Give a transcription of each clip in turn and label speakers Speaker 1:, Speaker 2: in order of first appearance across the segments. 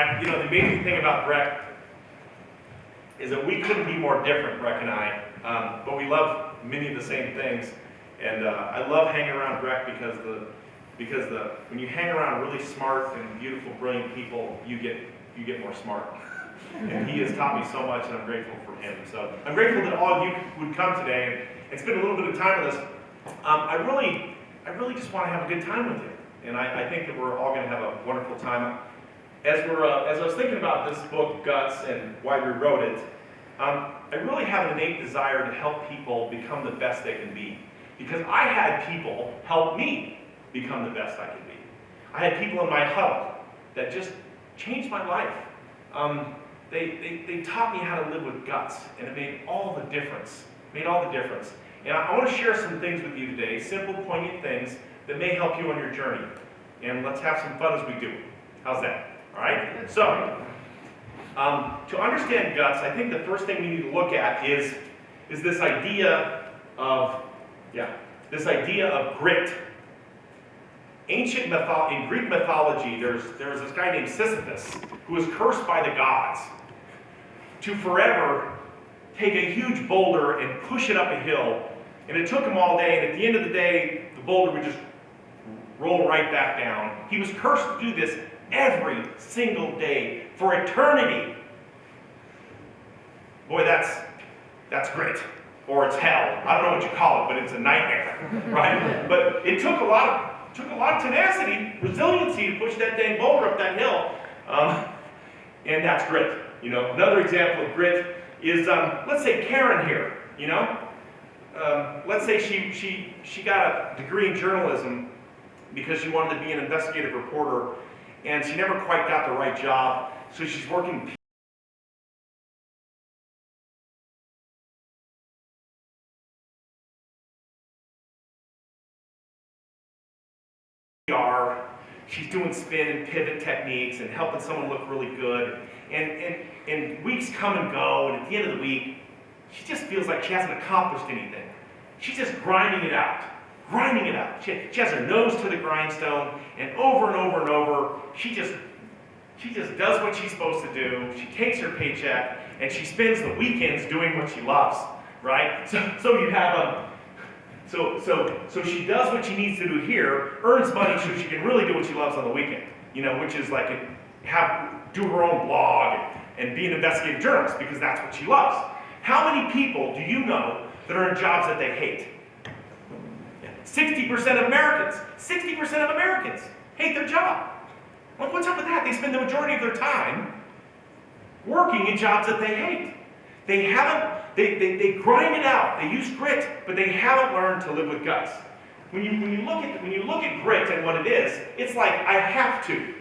Speaker 1: The amazing thing about Breck is that we couldn't be more different, Breck and I, but we love many of the same things. And I love hanging around Breck because when you hang around really smart and beautiful, brilliant people, you get more smart. And he has taught me so much, and I'm grateful for him. So I'm grateful that all of you would come today and spend a little bit of time with us. I really just want to have a good time with you, and I think that we're all going to have a wonderful time. As I was thinking about this book, Guts, and why we wrote it, I really have an innate desire to help people become the best they can be. Because I had people help me become the best I could be. I had people in my huddle that just changed my life. They taught me how to live with guts, and it made all the difference. And I want to share some things with you today, simple, poignant things that may help you on your journey. And let's have some fun as we do. How's that? All right? So, to understand guts, I think the first thing we need to look at is this idea of grit. In Greek mythology, there's this guy named Sisyphus who was cursed by the gods to forever take a huge boulder and push it up a hill. And it took him all day, and at the end of the day, the boulder would just roll right back down. He was cursed to do this every single day for eternity. Boy, that's grit. Or it's hell. I don't know what you call it, but it's a nightmare, right? But it took a lot of tenacity, resiliency to push that dang boulder up that hill, and that's grit. Another example of grit is, let's say Karen here. Let's say she got a degree in journalism because she wanted to be an investigative reporter, and she never quite got the right job, so she's working PR. She's doing spin and pivot techniques and helping someone look really good. And weeks come and go, and at the end of the week, she just feels like she hasn't accomplished anything. She's just grinding it out. She has her nose to the grindstone, and over and over and over, she just does what she's supposed to do. She takes her paycheck, and she spends the weekends doing what she loves, right? So you have So she does what she needs to do here, earns money so she can really do what she loves on the weekend, which is like do her own blog and be an investigative journalist, because that's what she loves. How many people do you know that are in jobs that they hate? 60% of Americans hate their job. Well, what's up with that? They spend the majority of their time working in jobs that they hate. They grind it out. They use grit, but they haven't learned to live with guts. When you look at grit and what it is, it's like I have to.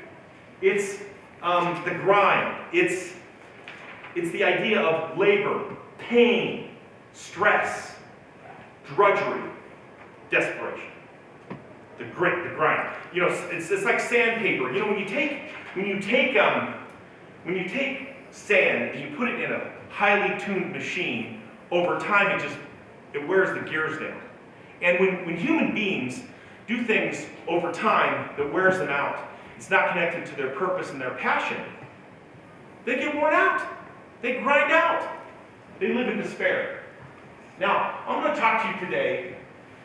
Speaker 1: It's the grind. It's the idea of labor, pain, stress, drudgery, desperation. The grit, the grind. It's like sandpaper. When you take sand and you put it in a highly tuned machine, over time it wears the gears down. And when human beings do things over time that wears them out, it's not connected to their purpose and their passion, they get worn out. They grind out. They live in despair. Now, I'm going to talk to you today.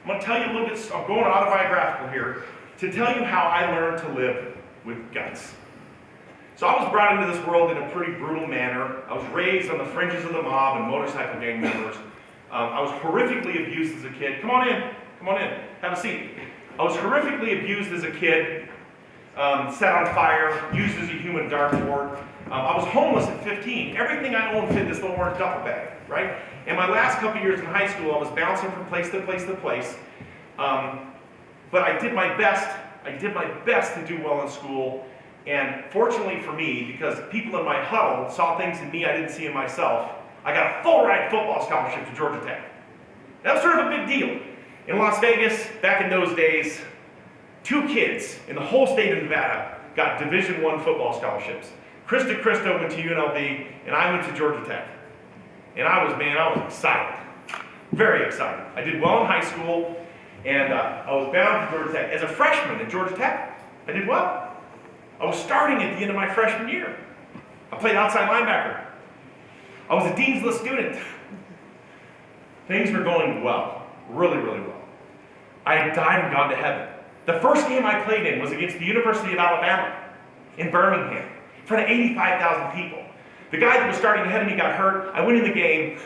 Speaker 1: I'm going to tell you a little bit, I'm going autobiographical here, to tell you how I learned to live with guts. So I was brought into this world in a pretty brutal manner. I was raised on the fringes of the mob and motorcycle gang members. I was horrifically abused as a kid. Come on in, have a seat. I was horrifically abused as a kid, set on fire, used as a human dartboard. I was homeless at 15. Everything I owned fit in this little orange duffel bag, right? And my last couple years in high school, I was bouncing from place to place to place. But I did my best to do well in school. And fortunately for me, because people in my huddle saw things in me I didn't see in myself, I got a full-ride football scholarship to Georgia Tech. That was sort of a big deal. In Las Vegas, back in those days, 2 kids in the whole state of Nevada got Division I football scholarships. Krista went to UNLV, and I went to Georgia Tech. And I was excited. Very excited. I did well in high school, and I was bound to Georgia Tech. As a freshman at Georgia Tech, I did well. I was starting at the end of my freshman year. I played outside linebacker. I was a Dean's List student. Things were going well, really, really well. I had died and gone to heaven. The first game I played in was against the University of Alabama in Birmingham, in front of 85,000 people. The guy that was starting ahead of me got hurt. I went in the game,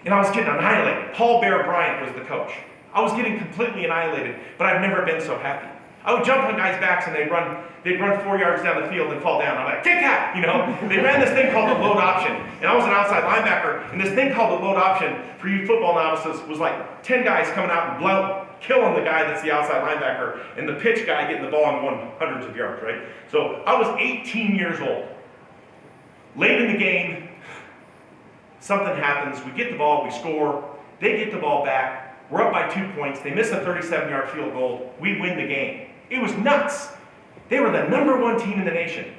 Speaker 1: and I was getting annihilated. Paul Bear Bryant was the coach. I was getting completely annihilated, but I've never been so happy. I would jump on guys' backs, and they'd run 4 yards down the field and fall down. I'm like, kick out, you know? They ran this thing called the load option, and I was an outside linebacker, and this thing called the load option, for you football novices, was like 10 guys coming out and killing the guy that's the outside linebacker, and the pitch guy getting the ball and going hundreds of yards, right? So I was 18 years old. Late in the game, something happens. We get the ball, we score. They get the ball back. We're up by 2 points. They miss a 37-yard field goal. We win the game. It was nuts. They were the #1 team in the nation.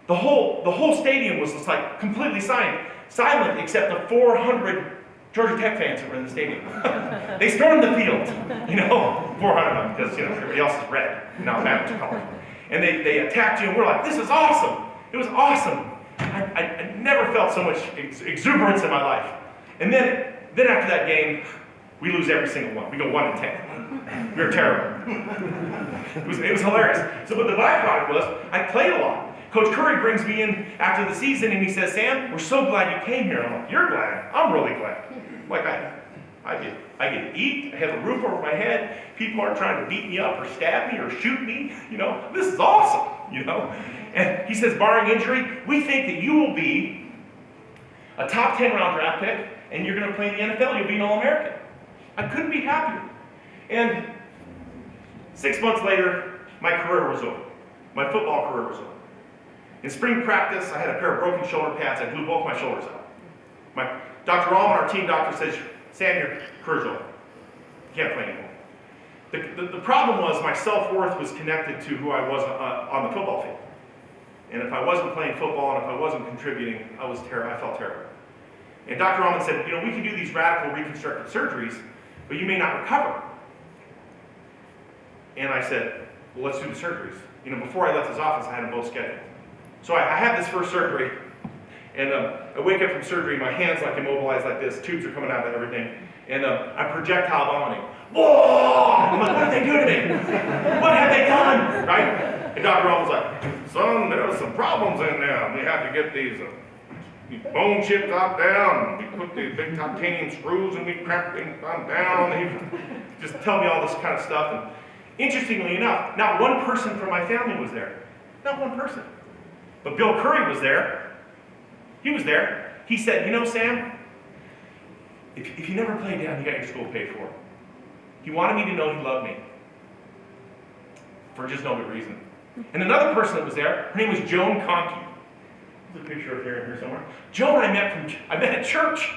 Speaker 1: The whole stadium was just like completely silent except the 400 Georgia Tech fans that were in the stadium. They stormed the field, 400 of them, because everybody else is red, Alabama's color. And they attacked you, and we're like, this is awesome. It was awesome. I never felt so much exuberance in my life. And then after that game, we lose every single one. We go 1-10. We were terrible. It was hilarious. So, but the byproduct was, I played a lot. Coach Curry brings me in after the season and he says, Sam, we're so glad you came here. I'm like, you're glad? I'm really glad. Like I get to eat, I have a roof over my head, people aren't trying to beat me up or stab me or shoot me, this is awesome, And he says, barring injury, we think that you will be a top 10 round draft pick and you're going to play in the NFL, you'll be an All-American. I couldn't be happier. And 6 months later, my career was over. My football career was over. In spring practice, I had a pair of broken shoulder pads. I blew both my shoulders out. Dr. Allman, our team doctor, says, Sam, your career's over. You can't play anymore. The problem was my self-worth was connected to who I was on the football field. And if I wasn't playing football and if I wasn't contributing, I felt terrible. And Dr. Allman said, we can do these radical reconstructive surgeries, but you may not recover. And I said, well, let's do the surgeries. Before I left his office, I had them both scheduled. So I had this first surgery, and I wake up from surgery, my hands like immobilized like this, tubes are coming out of everything, and I'm projectile vomiting. Whoa! I'm like, what did they do to me? What have they done? Right? And Dr. Allman was like, son, there are some problems in there. We have to get these bone chips out down, we put these big titanium screws and we cramp things down. He just tell me all this kind of stuff. And interestingly enough, not one person from my family was there. Not one person. But Bill Curry was there. He was there. He said, Sam, if you never play down, you got your school paid for. He wanted me to know he loved me. For just no good reason. And another person that was there, her name was Joan Conkey. There's a picture of her in here somewhere. Joan I met at church.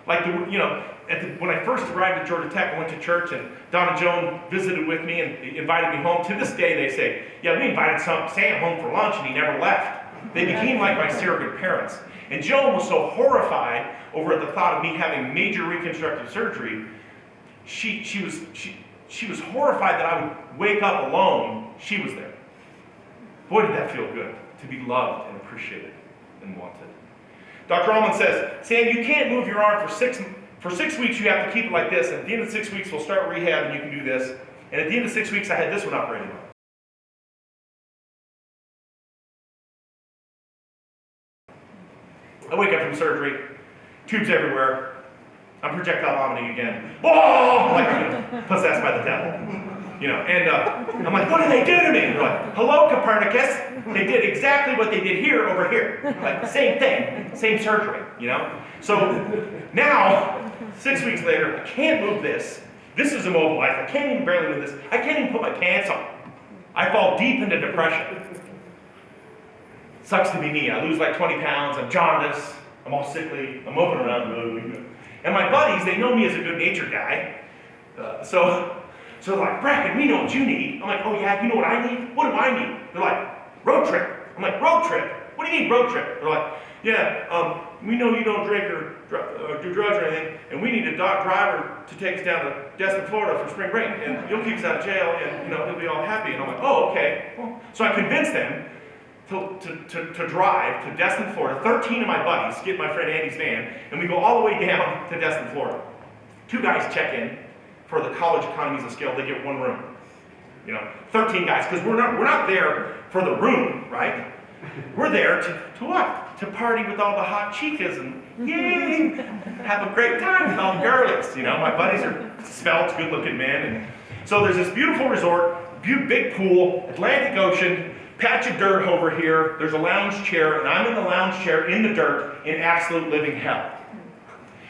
Speaker 1: When I first arrived at Georgia Tech, I went to church and Don and Joan visited with me and invited me home. To this day, they say, yeah, we invited Sam home for lunch and he never left. They became like my surrogate parents. And Joan was so horrified over the thought of me having major reconstructive surgery. She was horrified that I would wake up alone. She was there. Boy, did that feel good, to be loved and appreciated and wanted. Dr. Allman says, Sam, you can't move your arm for 6 weeks. You have to keep it like this. And at the end of 6 weeks, we'll start rehab and you can do this. And at the end of 6 weeks, I had this one operated on. I wake up from surgery, tubes everywhere. I'm projectile vomiting again. Whoa! Like possessed by the devil. And I'm like, what did they do to me? They're like, hello, Copernicus. They did exactly what they did here over here. Like, same thing, same surgery, So now, 6 weeks later, I can't move this. This is immobilized. I can't even barely move this. I can't even put my pants on. I fall deep into depression. Sucks to be me. I lose like 20 pounds. I'm jaundiced. I'm all sickly. I'm moping around. And my buddies, they know me as a good-natured guy. So they're like, Bracken, we know what you need. I'm like, oh yeah, you know what I need? What do I need? They're like, road trip. I'm like, road trip? What do you mean road trip? They're like, yeah, we know you don't drink or do drugs or anything, and we need a driver to take us down to Destin, Florida for spring break, and you'll keep us out of jail, and he'll be all happy. And I'm like, oh, okay. Well, so I convinced them to drive to Destin, Florida. 13 of my buddies get my friend Andy's van, and we go all the way down to Destin, Florida. 2 guys check in for the college economies of scale. They get 1 room. 13 guys, because we're not there for the room, right? We're there to what? To party with all the hot chicas and yay, have a great time with all the girlies. My buddies are svelte, good-looking men. And so there's this beautiful resort, big pool, Atlantic Ocean, patch of dirt over here. There's a lounge chair, and I'm in the lounge chair in the dirt in absolute living hell.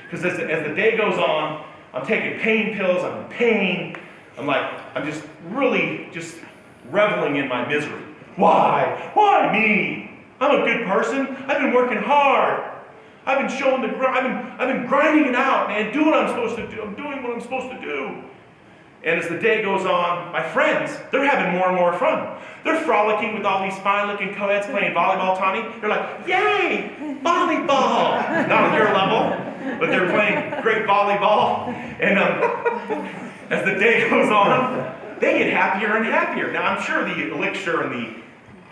Speaker 1: Because as the day goes on, I'm taking pain pills, I'm in pain. I'm just really reveling in my misery. Why? Why me? I'm a good person. I've been working hard. I've been showing I've been grinding it out, man, doing what I'm supposed to do. I'm doing what I'm supposed to do. And as the day goes on, my friends, they're having more and more fun. They're frolicking with all these fine-looking co-eds playing volleyball, Tommy. They're like, yay, volleyball. Not on your level, but they're playing great volleyball. And as the day goes on, they get happier and happier. Now, I'm sure the elixir and the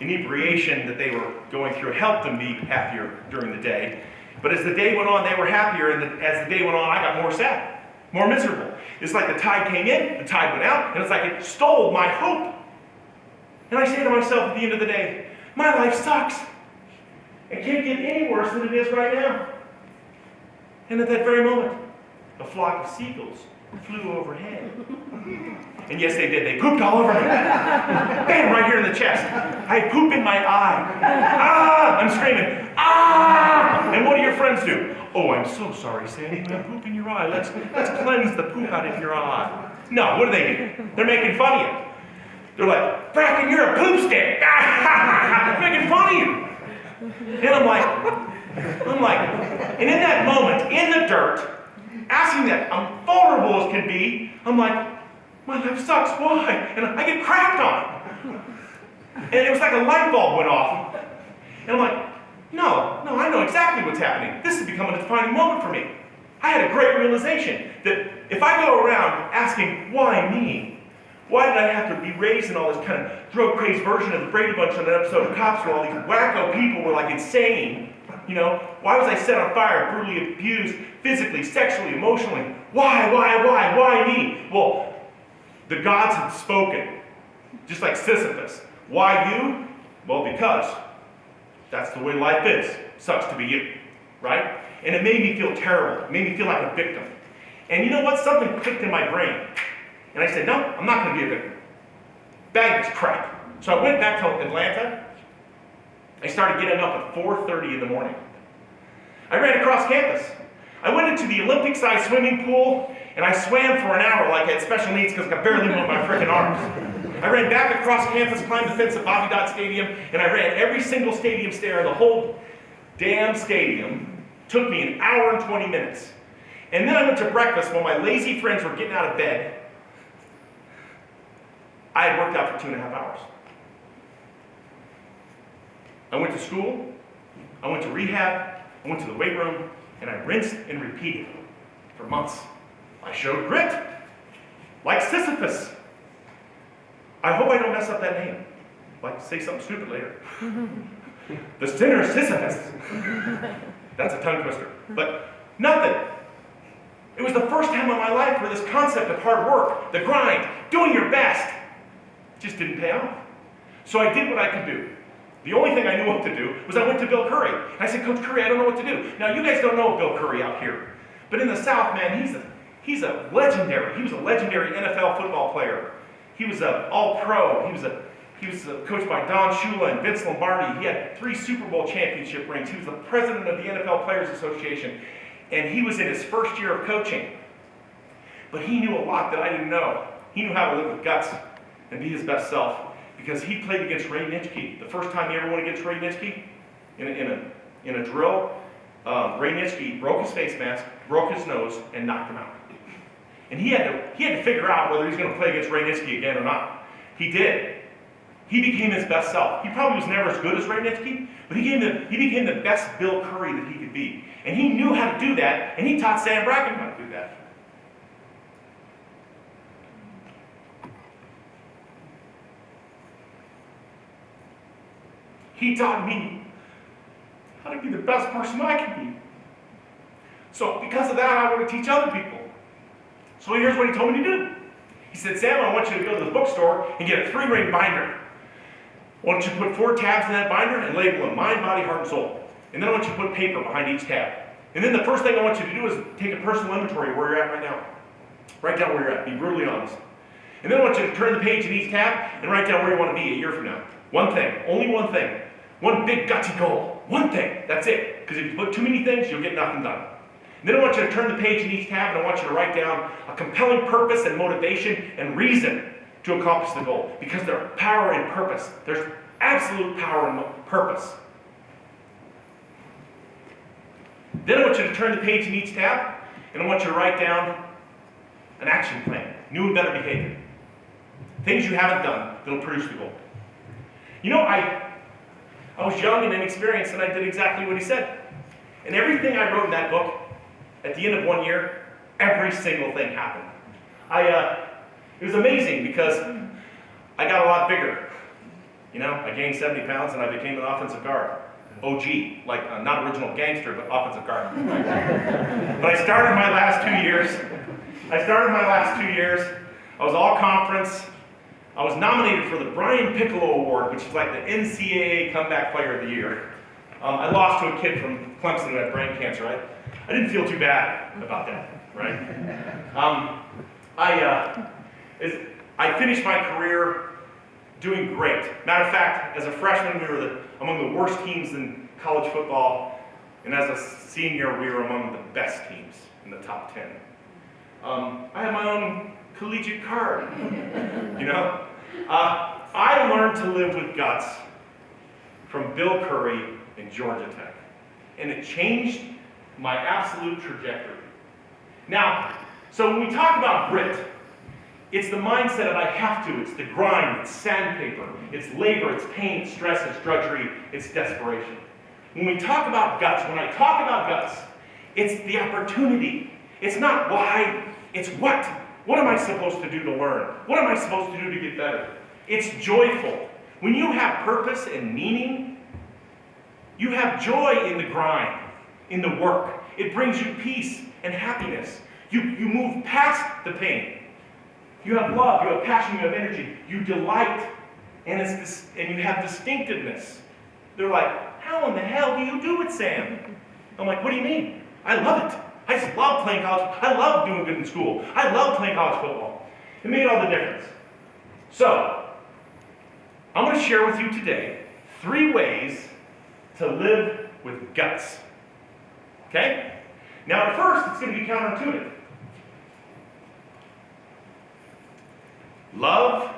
Speaker 1: inebriation that they were going through helped them be happier during the day. But as the day went on, they were happier, and as the day went on, I got more sad, more miserable. It's like the tide came in, the tide went out, and it's like it stole my hope. And I say to myself at the end of the day, my life sucks. It can't get any worse than it is right now. And at that very moment, a flock of seagulls flew overhead. And yes, they did. They pooped all over me. Bam, right here in the chest. I had poop in my eye. Ah! I'm screaming. Ah! And what do your friends do? Oh, I'm so sorry, Sandy. You have poop in your eye. Let's cleanse the poop out of your eye. No, what do? They're making fun of you. They're like, Bracken, you're a poop stick. They're making fun of you. And I'm like, and in that moment, in the dirt, asking that I'm vulnerable as can be, I'm like, my life sucks, why? And I get crapped on. And it was like a light bulb went off. And I'm like, no, I know exactly what's happening. This is becoming a defining moment for me. I had a great realization that if I go around asking, why me? Why did I have to be raised in all this kind of drug-crazed version of the Brady Bunch on an episode of Cops where all these wacko people were like insane? Why was I set on fire, brutally abused, physically, sexually, emotionally? Why me? Well, the gods had spoken, just like Sisyphus. Why you? Well, because that's the way life is. Sucks to be you, right? And it made me feel terrible. It made me feel like a victim. And you know what? Something clicked in my brain. And I said, no, I'm not going to be a victim. Bag this crap. So I went back to Atlanta. I started getting up at 4:30 in the morning. I ran across campus. I went into the Olympic-sized swimming pool, and I swam for an hour like I had special needs because I could barely move my freaking arms. I ran back across campus, climbed the fence at Bobby Dodd Stadium, and I ran every single stadium stair in the whole damn stadium. Took me an hour and 20 minutes. And then I went to breakfast while my lazy friends were getting out of bed. I had worked out for 2.5 hours. I went to school, I went to rehab, I went to the weight room, and I rinsed and repeated for months. I showed grit, like Sisyphus. I hope I don't mess up that name. Like say something stupid later. The sinner Sisyphus. That's a tongue twister. But nothing. It was the first time in my life where this concept of hard work, the grind, doing your best, just didn't pay off. So I did what I could do. The only thing I knew what to do was I went to Bill Curry. And I said, Coach Curry, I don't know what to do. Now, you guys don't know Bill Curry out here. But in the South, man, he was a legendary NFL football player. He was an all-pro. He was coached by Don Shula and Vince Lombardi. He had 3 Super Bowl championship rings. He was the president of the NFL Players Association. And he was in his first year of coaching. But he knew a lot that I didn't know. He knew how to live with guts and be his best self. Because he played against Ray Nitschke. The first time he ever went against Ray Nitschke in a drill, Ray Nitschke broke his face mask, broke his nose, and knocked him out. And he had to figure out whether he was going to play against Ray Nitschke again or not. He did. He became his best self. He probably was never as good as Ray Nitschke, but he became the best Bill Curry that he could be. And he knew how to do that, and he taught Sam Bracken how to do that. He taught me how to be the best person I can be. So because of that, I want to teach other people. So here's what he told me to do. He said, Sam, I want you to go to the bookstore and get a 3-ring binder. I want you to put 4 tabs in that binder and label them mind, body, heart, and soul. And then I want you to put paper behind each tab. And then the first thing I want you to do is take a personal inventory of where you're at right now. Write down where you're at. Be brutally honest. And then I want you to turn the page in each tab and write down where you want to be a year from now. One thing. Only one thing. One big gutsy goal. One thing. That's it. Because if you put too many things, you'll get nothing done. And then I want you to turn the page in each tab and I want you to write down a compelling purpose and motivation and reason to accomplish the goal. Because there's power in purpose. There's absolute power in purpose. Then I want you to turn the page in each tab and I want you to write down an action plan. New and better behavior. Things you haven't done that'll produce the goal. You know, I was young and inexperienced and I did exactly what he said. And everything I wrote in that book, at the end of 1 year, every single thing happened. It was amazing because I got a lot bigger. You know, I gained 70 pounds and I became an offensive guard. OG, like not original gangster, but offensive guard. But I started my last 2 years. I was all conference. I was nominated for the Brian Piccolo Award, which is like the NCAA Comeback Player of the Year. I lost to a kid from Clemson who had brain cancer. I didn't feel too bad about that, right? I finished my career doing great. Matter of fact, as a freshman, we were among the worst teams in college football, and as a senior, we were among the best teams in the top 10. I had my own collegiate card, you know? I learned to live with guts from Bill Curry in Georgia Tech, and it changed my absolute trajectory. Now, so when we talk about grit, it's the mindset of I have to, it's the grind, it's sandpaper, it's labor, it's pain, it's stress, it's drudgery, it's desperation. When we talk about guts, when I talk about guts, it's the opportunity. It's not why, it's what. What am I supposed to do to learn? What am I supposed to do to get better? It's joyful. When you have purpose and meaning, you have joy in the grind, in the work. It brings you peace and happiness. You move past the pain. You have love, you have passion, you have energy. You delight, and you have distinctiveness. They're like, how in the hell do you do it, Sam? I'm like, what do you mean? I love it. I just love playing college. I love doing good in school. I love playing college football. It made all the difference. So, I'm going to share with you today 3 ways to live with guts. Okay? Now, at first, it's going to be counterintuitive. Love,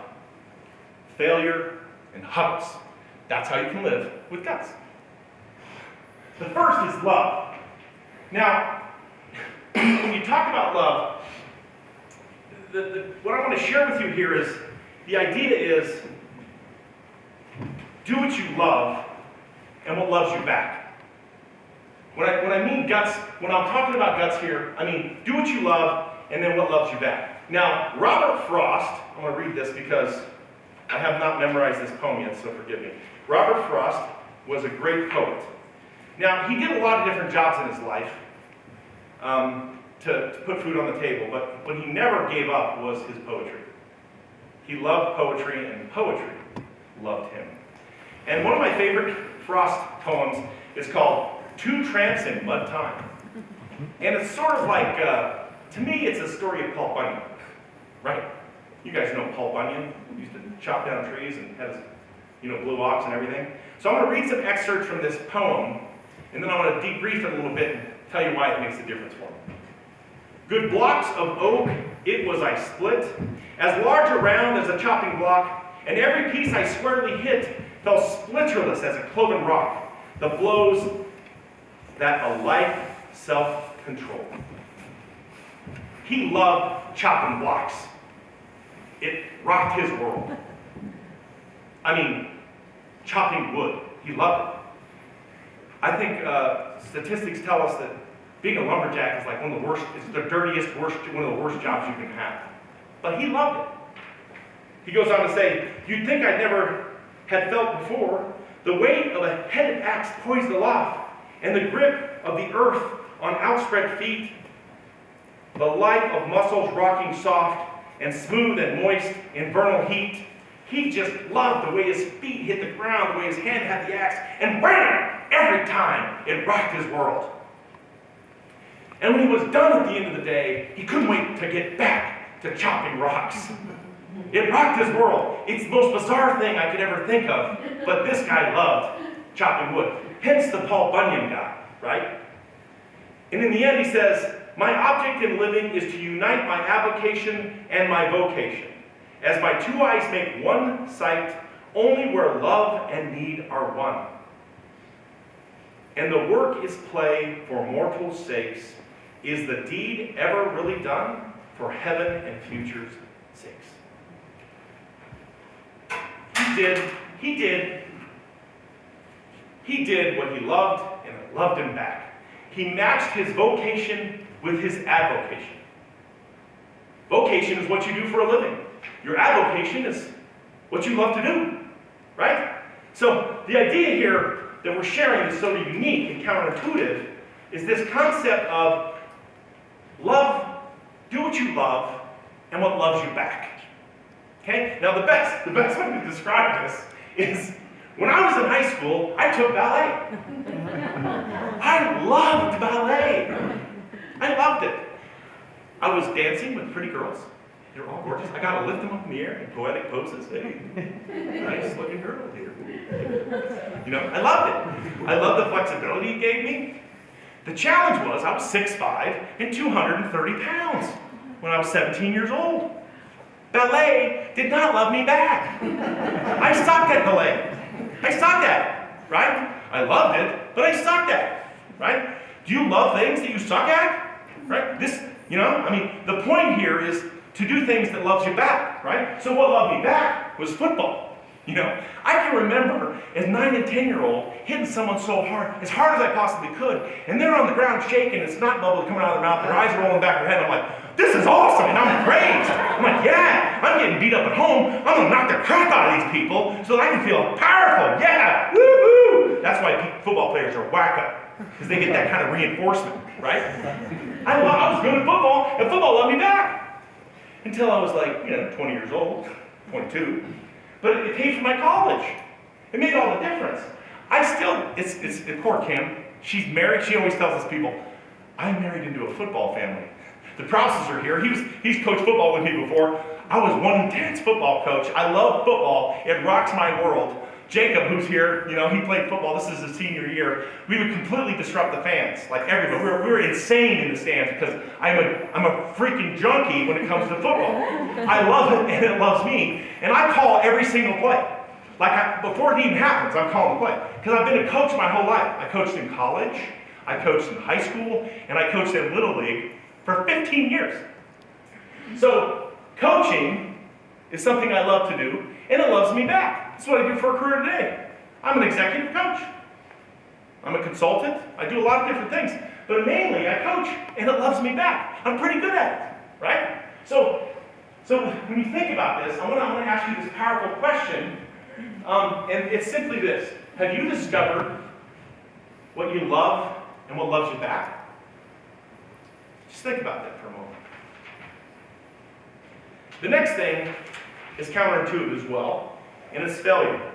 Speaker 1: failure, and hugs. That's how you can live with guts. The first is love. Now, when you talk about love, what I want to share with you here is, the idea is, do what you love and what loves you back. When I mean guts, when I'm talking about guts here, I mean do what you love and then what loves you back. Now, Robert Frost, I want to read this because I have not memorized this poem yet, so forgive me. Robert Frost was a great poet. Now, he did a lot of different jobs in his life to put food on the table, but what he never gave up was his poetry. He loved poetry, and poetry loved him. And one of my favorite Frost poems is called Two Tramps in Mud Time. And it's sort of like, to me, it's a story of Paul Bunyan, right? You guys know Paul Bunyan. He used to chop down trees and had his, blue ox and everything. So I'm going to read some excerpts from this poem, and then I want to debrief it a little bit and tell you why it makes a difference for me. Good blocks of oak, it was I split, as large around as a chopping block, and every piece I squarely hit fell splinterless as a cloven rock, the blows that alike self-control. He loved chopping blocks. It rocked his world. Chopping wood. He loved it. I think statistics tell us that being a lumberjack is like one of the worst, it's the dirtiest, one of the worst jobs you can have. But he loved it. He goes on to say, you'd think I never had felt before The weight of a headed axe poised aloft, and the grip of the earth on outspread feet. The life of muscles rocking soft and smooth and moist in vernal heat. He just loved the way his feet hit the ground, the way his hand had the axe, and wham! Every time it rocked his world. And when he was done at the end of the day, he couldn't wait to get back to chopping rocks. It rocked his world. It's the most bizarre thing I could ever think of, but this guy loved chopping wood. Hence the Paul Bunyan guy, right? And in the end he says, my object in living is to unite my avocation and my vocation, as my two eyes make one sight, only where love and need are one. And the work is play for mortals' sakes. Is the deed ever really done for heaven and future's sakes? He did what he loved, and it loved him back. He matched his vocation with his avocation. Vocation is what you do for a living. Your avocation is what you love to do, right? So the idea here that we're sharing is so unique and counterintuitive is this concept of love, do what you love, and what loves you back. Okay? Now the best way to describe this is when I was in high school, I took ballet. I loved ballet. I loved it. I was dancing with pretty girls. They're all gorgeous. I got to lift them up in the air in poetic poses. Hey, nice looking girl here. You know, I loved it. I loved the flexibility it gave me. The challenge was I was 6'5" and 230 pounds when I was 17 years old. Ballet did not love me back. I sucked at ballet. I sucked at it, right? I loved it, but I sucked at it, right? Do you love things that you suck at? Right? The point here is to do things that loves you back, right? So what loved me back was football. I can remember as 9 and 10-year-old hitting someone so hard as I possibly could, and they're on the ground shaking, and snot bubbles coming out of their mouth, their eyes are rolling back their head, and I'm like, this is awesome, and I'm crazed. I'm like, yeah, I'm getting beat up at home, I'm gonna knock the crap out of these people so that I can feel powerful, yeah, woo-hoo! That's why football players are wacko, because they get that kind of reinforcement, right? I was good at football, and football loved me back. Until I was 20 years old, 22. But it paid for my college. It made all the difference. It's poor Kim. She's married. She always tells us people, I'm married into a football family. The Prouses are here. He's coached football with me before. I was one intense football coach. I love football. It rocks my world. Jacob, who's here, he played football. This is his senior year. We would completely disrupt the fans, like everybody. We were insane in the stands because I'm a freaking junkie when it comes to football. I love it and it loves me. And I call every single play. Before it even happens, I'm calling the play. Because I've been a coach my whole life. I coached in college, I coached in high school, and I coached in Little League for 15 years. So coaching is something I love to do, and it loves me back. That's what I do for a career today. I'm an executive coach. I'm a consultant. I do a lot of different things. But mainly, I coach, and it loves me back. I'm pretty good at it, right? So when you think about this, I want to ask you this powerful question, and it's simply this. Have you discovered what you love and what loves you back? Just think about that for a moment. The next thing is counterintuitive as well, and it's failure.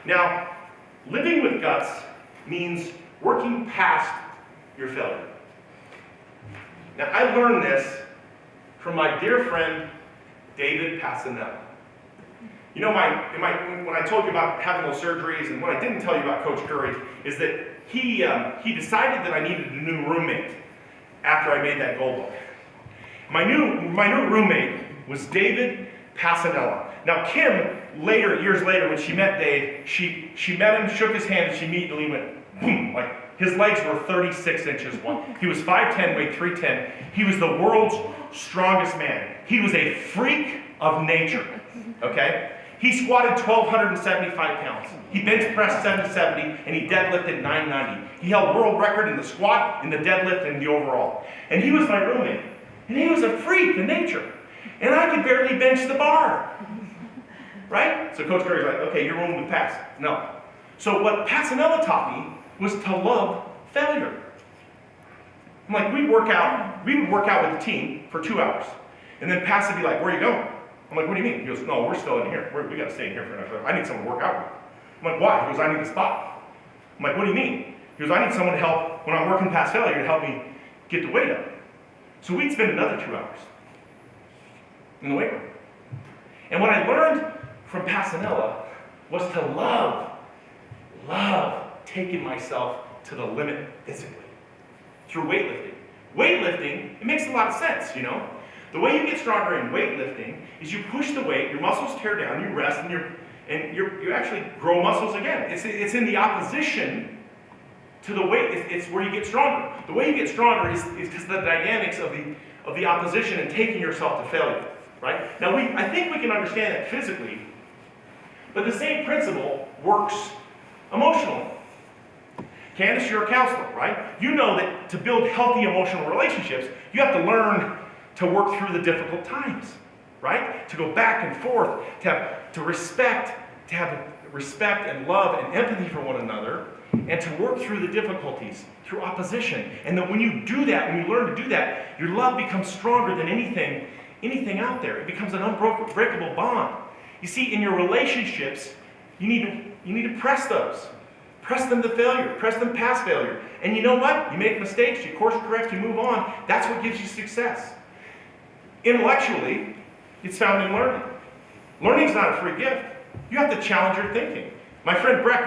Speaker 1: Now, living with guts means working past your failure. Now, I learned this from my dear friend, David Passanella. When I told you about having those surgeries, and what I didn't tell you about Coach Curry, is that he decided that I needed a new roommate after I made that goal book. My new roommate was David Passanella. Now, Kim, years later, when she met Dave, she met him, shook his hand, and she immediately went, boom, like his legs were 36 inches long. He was 5'10", weighed 310. He was the world's strongest man. He was a freak of nature, okay? He squatted 1,275 pounds. He bench pressed 770, and he deadlifted 990. He held world record in the squat, in the deadlift, and the overall. And he was my roommate. And he was a freak of nature. And I could barely bench the bar. right? So Coach Curry's like, okay, you're willing to pass. No. So what Passanella taught me was to love failure. I'm like, we would work out with the team for 2 hours. And then Pass would be like, where are you going? I'm like, what do you mean? He goes, no, we're still in here. We got to stay in here for another. I need someone to work out with. I'm like, why? He goes, I need a spot. I'm like, what do you mean? He goes, I need someone to help, when I'm working past failure, to help me get the weight up. So we'd spend another 2 hours in the weight room. And what I learned from Passanella was to love taking myself to the limit physically through weightlifting. Weightlifting, it makes a lot of sense, you know? The way you get stronger in weightlifting is you push the weight, your muscles tear down, you rest, and you actually grow muscles again. It's in the opposition to the weight. It's where you get stronger. The way you get stronger is because of the dynamics of the opposition and taking yourself to failure, right? Now, I think we can understand that physically, but the same principle works emotionally. Candace, you're a counselor, right? You know that to build healthy emotional relationships, you have to learn to work through the difficult times, right? To go back and forth, to have respect and love and empathy for one another, and to work through the difficulties, through opposition. And that when you do that, when you learn to do that, your love becomes stronger than anything out there. It becomes an unbreakable bond. You see, in your relationships, you need to press those. Press them to failure. Press them past failure. And you know what? You make mistakes, you course correct, you move on. That's what gives you success. Intellectually, it's found in learning. Learning is not a free gift. You have to challenge your thinking. My friend Brack,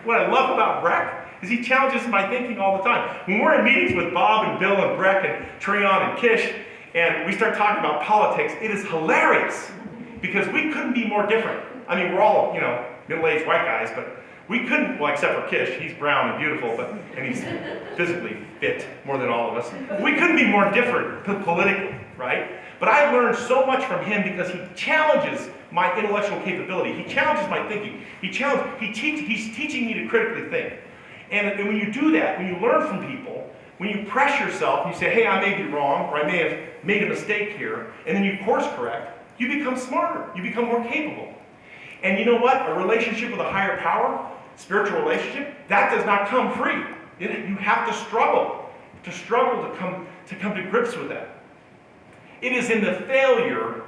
Speaker 1: what I love about Brack is he challenges my thinking all the time. When we're in meetings with Bob and Bill and Brack and Treon and Kish, and we start talking about politics, it is hilarious because we couldn't be more different. I mean, we're all, middle-aged white guys, but we couldn't, well, except for Kish. He's brown and beautiful, and he's physically fit more than all of us. We couldn't be more different politically, right? But I learned so much from him because he challenges my intellectual capability. He challenges my thinking. He's teaching me to critically think. And when you do that, when you learn from people, when you press yourself, and you say, hey, I may be wrong, or I may have made a mistake here, and then you course correct, you become smarter. You become more capable. And you know what? A relationship with a higher power, spiritual relationship, that does not come free. You have to struggle to come to grips with that. It is in the failure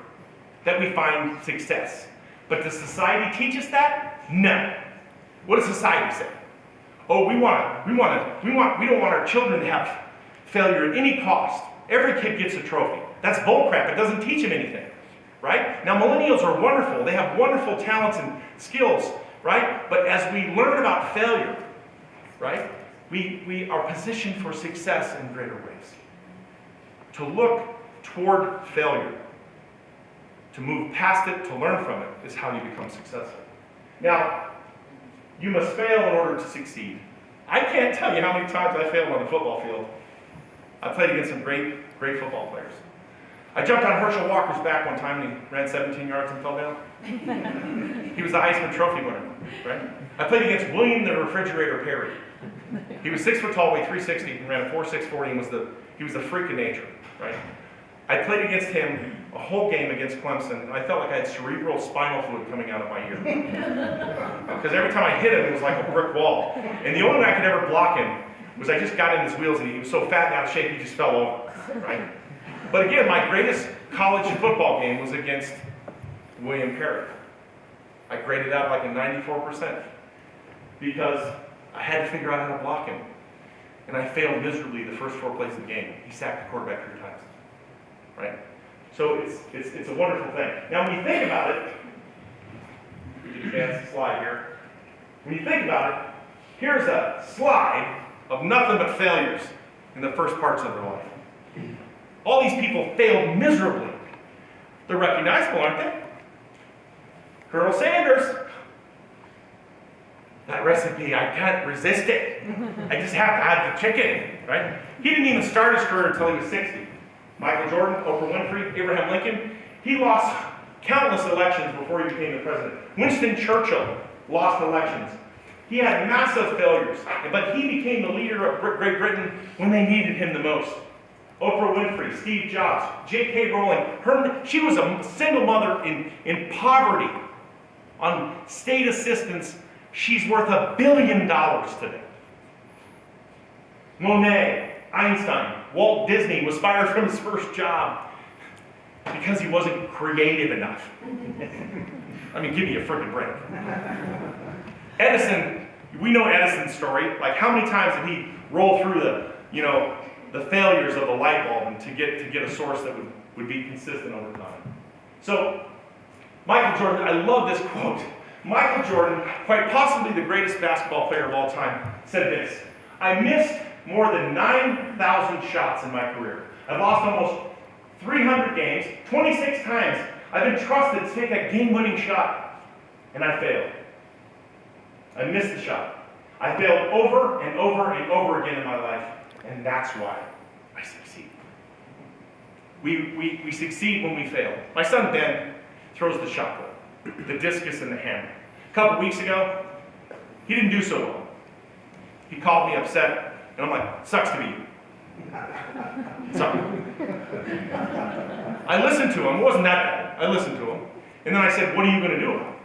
Speaker 1: that we find success. But does society teach us that? No. What does society say? Oh, we don't want our children to have failure at any cost. Every kid gets a trophy. That's bullcrap. It doesn't teach them anything, right? Now, millennials are wonderful. They have wonderful talents and skills, right? But as we learn about failure, right, we are positioned for success in greater ways. To look toward failure, to move past it, to learn from it, is how you become successful. Now, you must fail in order to succeed. I can't tell you how many times I failed on the football field. I played against some great football players. I jumped on Herschel Walker's back one time and he ran 17 yards and fell down. He was the Heisman Trophy winner, right? I played against William the Refrigerator Perry. He was 6 foot tall, weighed 360, and ran a 4.640, and he was a freak of nature, right? I played against him a whole game against Clemson, and I felt like I had cerebral spinal fluid coming out of my ear. Because every time I hit him, it was like a brick wall. And the only way I could ever block him was I just got in his wheels, and he was so fat and out of shape, he just fell over, right? But again, my greatest college football game was against William Perry. I graded out like a 94% because I had to figure out how to block him. And I failed miserably the first 4 plays of the game. He sacked the quarterback 3 times. Right? So it's a wonderful thing. Now when you think about it, we can advance the slide here. When you think about it, here's a slide of nothing but failures in the first parts of their life. All these people failed miserably. They're recognizable, aren't they? Colonel Sanders. That recipe, I can't resist it. I just have to have the chicken, right? He didn't even start his career until he was 60. Michael Jordan, Oprah Winfrey, Abraham Lincoln, he lost countless elections before he became the president. Winston Churchill lost elections. He had massive failures, but he became the leader of Great Britain when they needed him the most. Oprah Winfrey, Steve Jobs, J.K. Rowling, she was a single mother in poverty, On state assistance, she's worth $1 billion today. Monet, Einstein, Walt Disney was fired from his first job because he wasn't creative enough. I mean, give me a freaking break. Edison, we know Edison's story. Like, how many times did he roll through the failures of the light bulb and to get a source that would be consistent over time? So, Michael Jordan, I love this quote. Michael Jordan, quite possibly the greatest basketball player of all time, said this: "I missed more than 9,000 shots in my career. I've lost almost 300 games, 26 times. I've been trusted to take that game-winning shot, and I failed. I missed the shot. I failed over and over and over again in my life, and that's why I succeed." We succeed when we fail. My son Ben throws the shot put, the discus and the hammer. A couple weeks ago, he didn't do so well. He called me upset, and I'm like, "Sucks to be you." Sorry. I listened to him. It wasn't that bad. I listened to him. And then I said, "What are you going to do about it?"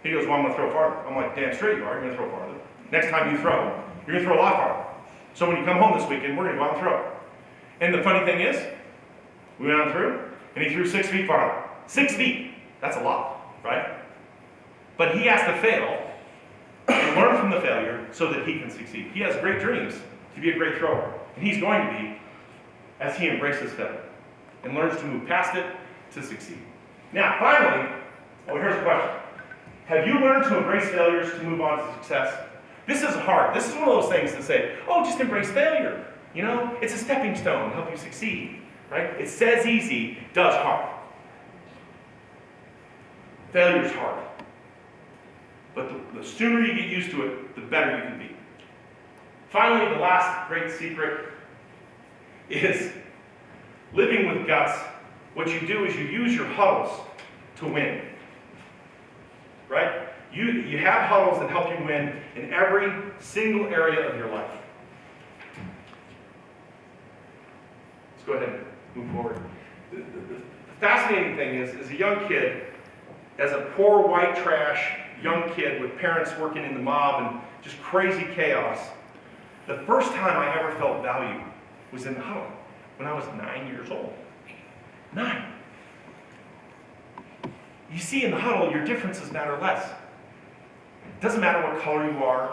Speaker 1: He goes, "Well, I'm going to throw farther." I'm like, "Damn straight you are. You're going to throw farther. Next time you throw, you're going to throw a lot farther. So when you come home this weekend, we're going to go out and throw." And the funny thing is, we went out and threw, and he threw 6 feet farther. 6 feet. That's a lot, right? But he has to fail and learn from the failure so that he can succeed. He has great dreams to be a great thrower. And he's going to be, as he embraces failure and learns to move past it to succeed. Now, finally, here's a question. Have you learned to embrace failures to move on to success? This is hard. This is one of those things to say, "Oh, just embrace failure. You know, it's a stepping stone to help you succeed." Right? It says easy, does hard. Failure's hard. But the sooner you get used to it, the better you can be. Finally, the last great secret is living with guts. What you do is you use your huddles to win. Right? You have huddles that help you win in every single area of your life. Let's go ahead and move forward. The fascinating thing is, as a young kid, as a poor white trash young kid with parents working in the mob and just crazy chaos, the first time I ever felt value was in the huddle when I was 9 years old. 9. You see, in the huddle, your differences matter less. It doesn't matter what color you are.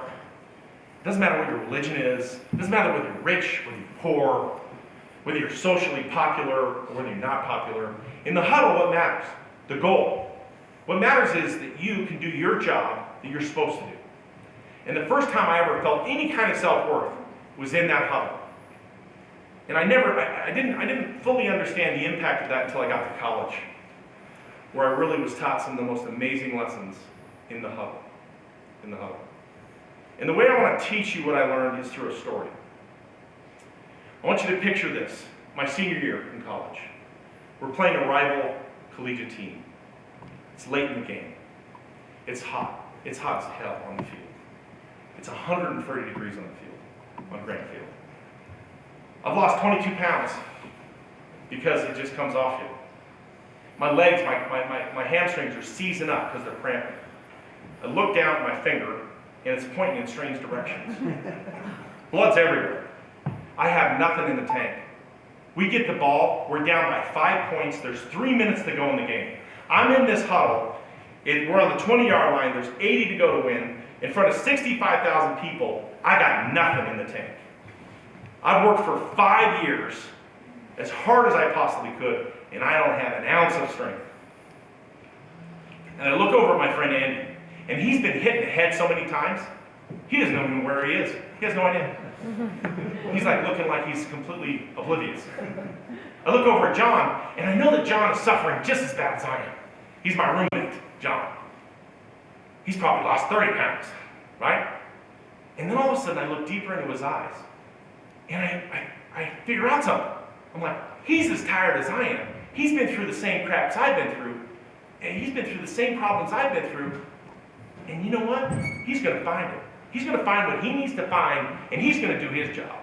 Speaker 1: It doesn't matter what your religion is. It doesn't matter whether you're rich, whether you're poor, whether you're socially popular or whether you're not popular. In the huddle, what matters? The goal. What matters is that you can do your job that you're supposed to do. And the first time I ever felt any kind of self-worth was in that huddle. And I didn't fully understand the impact of that until I got to college, where I really was taught some of the most amazing lessons in the huddle. And the way I want to teach you what I learned is through a story. I want you to picture this, my senior year in college. We're playing a rival collegiate team. It's late in the game. It's hot. It's hot as hell on the field. It's 130 degrees on the field, on Grant Field. I've lost 22 pounds because it just comes off you. My legs, my hamstrings are seizing up because they're cramping. I look down at my finger, and it's pointing in strange directions. Blood's everywhere. I have nothing in the tank. We get the ball. We're down by 5 points. There's 3 minutes to go in the game. I'm in this huddle. We're on the 20-yard line. There's 80 to go to win. In front of 65,000 people, I got nothing in the tank. I've worked for 5 years as hard as I possibly could, and I don't have an ounce of strength. And I look over at my friend Andy, and he's been hit in the head so many times, he doesn't know even where he is. He has no idea. He's like looking like he's completely oblivious. I look over at John, and I know that John is suffering just as bad as I am. He's my roommate, John. He's probably lost 30 pounds, right? And then all of a sudden I look deeper into his eyes, and I figure out something. I'm like, he's as tired as I am. He's been through the same craps I've been through, and he's been through the same problems I've been through. And you know what? He's going to find it. He's going to find what he needs to find, and he's going to do his job.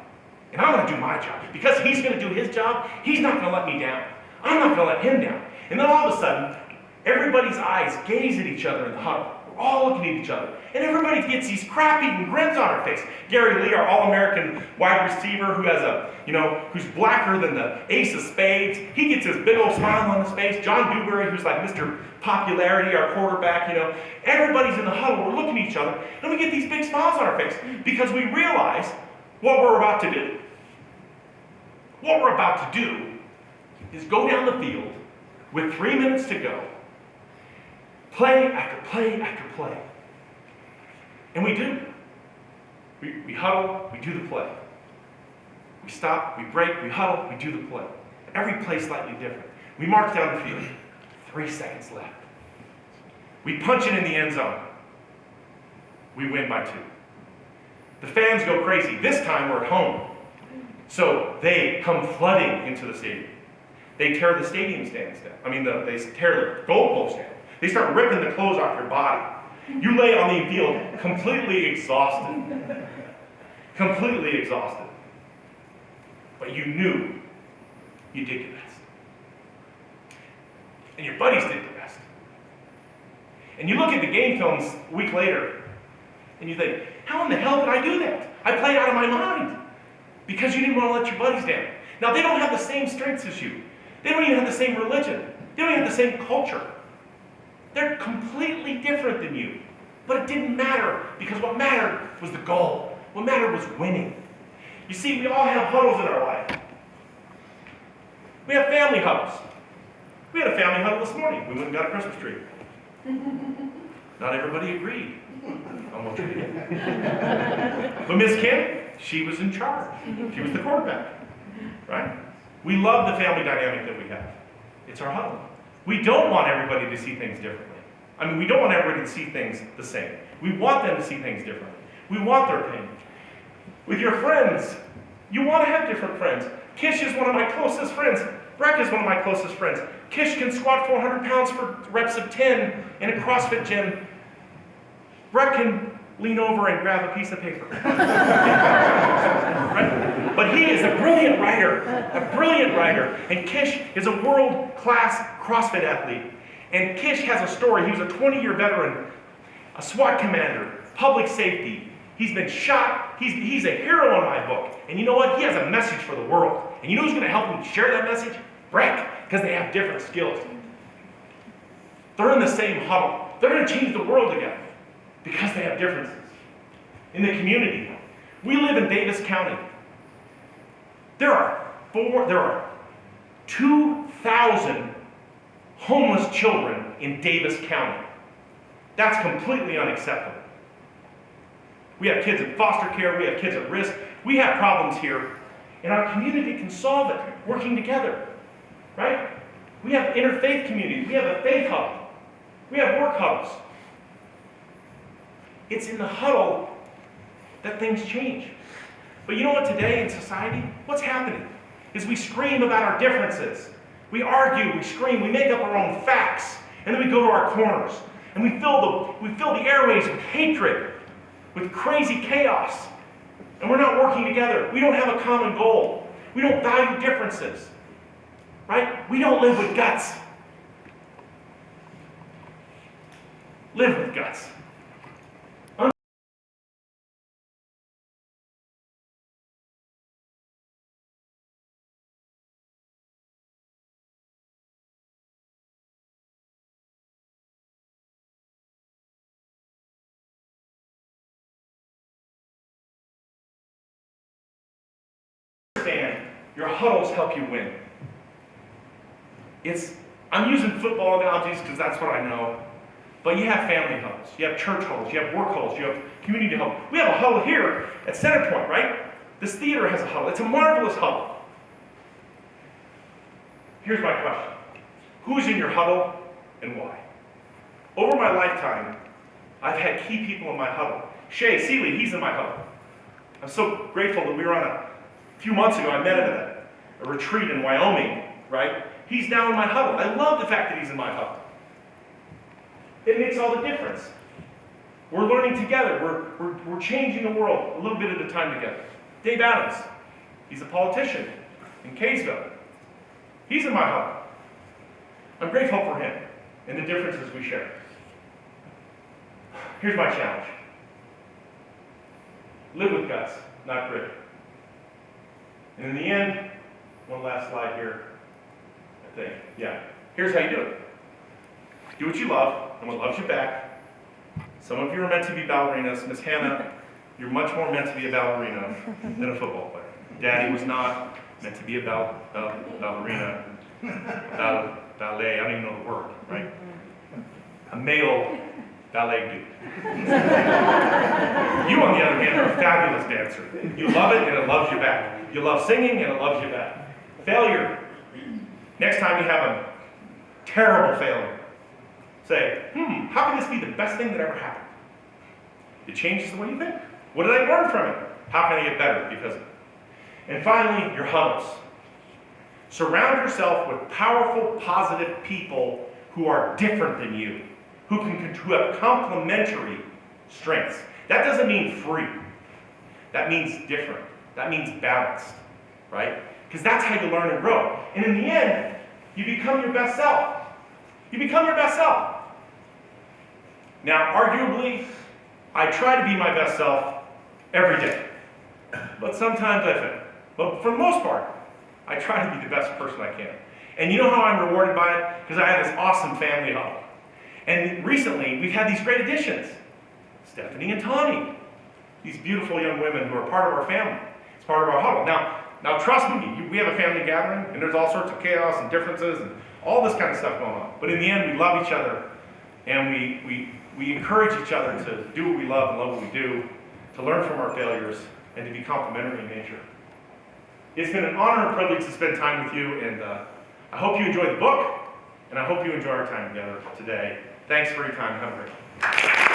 Speaker 1: And I'm going to do my job. Because he's going to do his job, he's not going to let me down. I'm not going to let him down. And then all of a sudden, everybody's eyes gaze at each other in the huddle. all looking at each other. And everybody gets these crap-eating grins on our face. Gary Lee, our All-American wide receiver who has who's blacker than the ace of spades, he gets this big old smile on his face. John Dewberry, who's like Mr. Popularity, our quarterback, everybody's in the huddle, we're looking at each other, and we get these big smiles on our face because we realize what we're about to do. What we're about to do is go down the field with 3 minutes to go, play after play after play. And we do. We huddle, we do the play. We stop, we break, we huddle, we do the play. Every play slightly different. We march down the field, 3 seconds left. We punch it in the end zone. We win by 2. The fans go crazy. This time we're at home. So they come flooding into the stadium. They tear the stadium stands down. They tear the goalpost down. They start ripping the clothes off your body. You lay on the field completely exhausted. Completely exhausted. But you knew you did your best. And your buddies did their best. And you look at the game films a week later, and you think, how in the hell did I do that? I played out of my mind. Because you didn't want to let your buddies down. Now, they don't have the same strengths as you. They don't even have the same religion. They don't even have the same culture. They're completely different than you. But it didn't matter, because what mattered was the goal. What mattered was winning. You see, we all have huddles in our life. We have family huddles. We had a family huddle this morning. We went and got a Christmas tree. Not everybody agreed on what we did. But Miss Kim, she was in charge. She was the quarterback. Right? We love the family dynamic that we have. It's our huddle. We don't want everybody to see things differently. We don't want everybody to see things the same. We want them to see things differently. We want their opinion. With your friends, you want to have different friends. Kish is one of my closest friends. Bracken is one of my closest friends. Kish can squat 400 pounds for reps of 10 in a CrossFit gym. Bracken lean over and grab a piece of paper. Right? But he is a brilliant writer, and Kish is a world-class CrossFit athlete. And Kish has a story. He was a 20-year veteran, a SWAT commander, public safety. He's been shot. He's a hero in my book. And you know what? He has a message for the world. And you know who's going to help him share that message? Bracken, because they have different skills. They're in the same huddle. They're going to change the world together because they have differences. In the community, we live in Davis County. There are 2,000 homeless children in Davis County. That's completely unacceptable. We have kids in foster care, we have kids at risk, we have problems here, and our community can solve it, working together, right? We have interfaith communities, we have a faith hub, we have work hubs. It's in the huddle that things change. But you know what, today in society, what's happening is we scream about our differences. We argue, we scream, we make up our own facts, and then we go to our corners, and we fill the airways with hatred, with crazy chaos, and we're not working together. We don't have a common goal. We don't value differences, right? We don't live with guts. Live with guts. Your huddles help you win. I'm using football analogies because that's what I know. But you have family huddles, you have church huddles, you have work huddles, you have community huddles. We have a huddle here at Center Point, right? This theater has a huddle. It's a marvelous huddle. Here's my question. Who's in your huddle and why? Over my lifetime, I've had key people in my huddle. Shay Seeley, he's in my huddle. I'm so grateful that we were on a few months ago, I met him at a retreat in Wyoming, right? He's now in my huddle. I love the fact that he's in my huddle. It makes all the difference. We're learning together. We're changing the world a little bit at a time together. Dave Adams, he's a politician in Kaysville. He's in my huddle. I'm grateful for him and the differences we share. Here's my challenge. Live with guts, not grit. And in the end, one last slide here, I think. Yeah. Here's how you do it. Do what you love, and what loves you back. Some of you are meant to be ballerinas. Miss Hannah, you're much more meant to be a ballerina than a football player. Daddy was not meant to be a ballerina. Ballet, I don't even know the word, right? A male ballet dude. You, on the other hand, are a fabulous dancer. You love it, and it loves you back. You love singing, and it loves you back. Failure. Next time you have a terrible failure, say, how can this be the best thing that ever happened? It changes the way you think. What did I learn from it? How can I get better because of it? And finally, your huddles. Surround yourself with powerful, positive people who are different than you, who have complementary strengths. That doesn't mean free. That means different. That means balanced, right? Because that's how you learn and grow. And in the end, you become your best self. You become your best self. Now, arguably, I try to be my best self every day. But sometimes I fail. But for the most part, I try to be the best person I can. And you know how I'm rewarded by it? Because I have this awesome family huddle. And recently, we've had these great additions. Stephanie and Tawny. These beautiful young women who are part of our family. It's part of our huddle. Now trust me, we have a family gathering, and there's all sorts of chaos and differences and all this kind of stuff going on. But in the end, we love each other, and we encourage each other to do what we love and love what we do, to learn from our failures, and to be complementary in nature. It's been an honor and privilege to spend time with you, and I hope you enjoyed the book, and I hope you enjoy our time together today. Thanks for your time. Have a great one.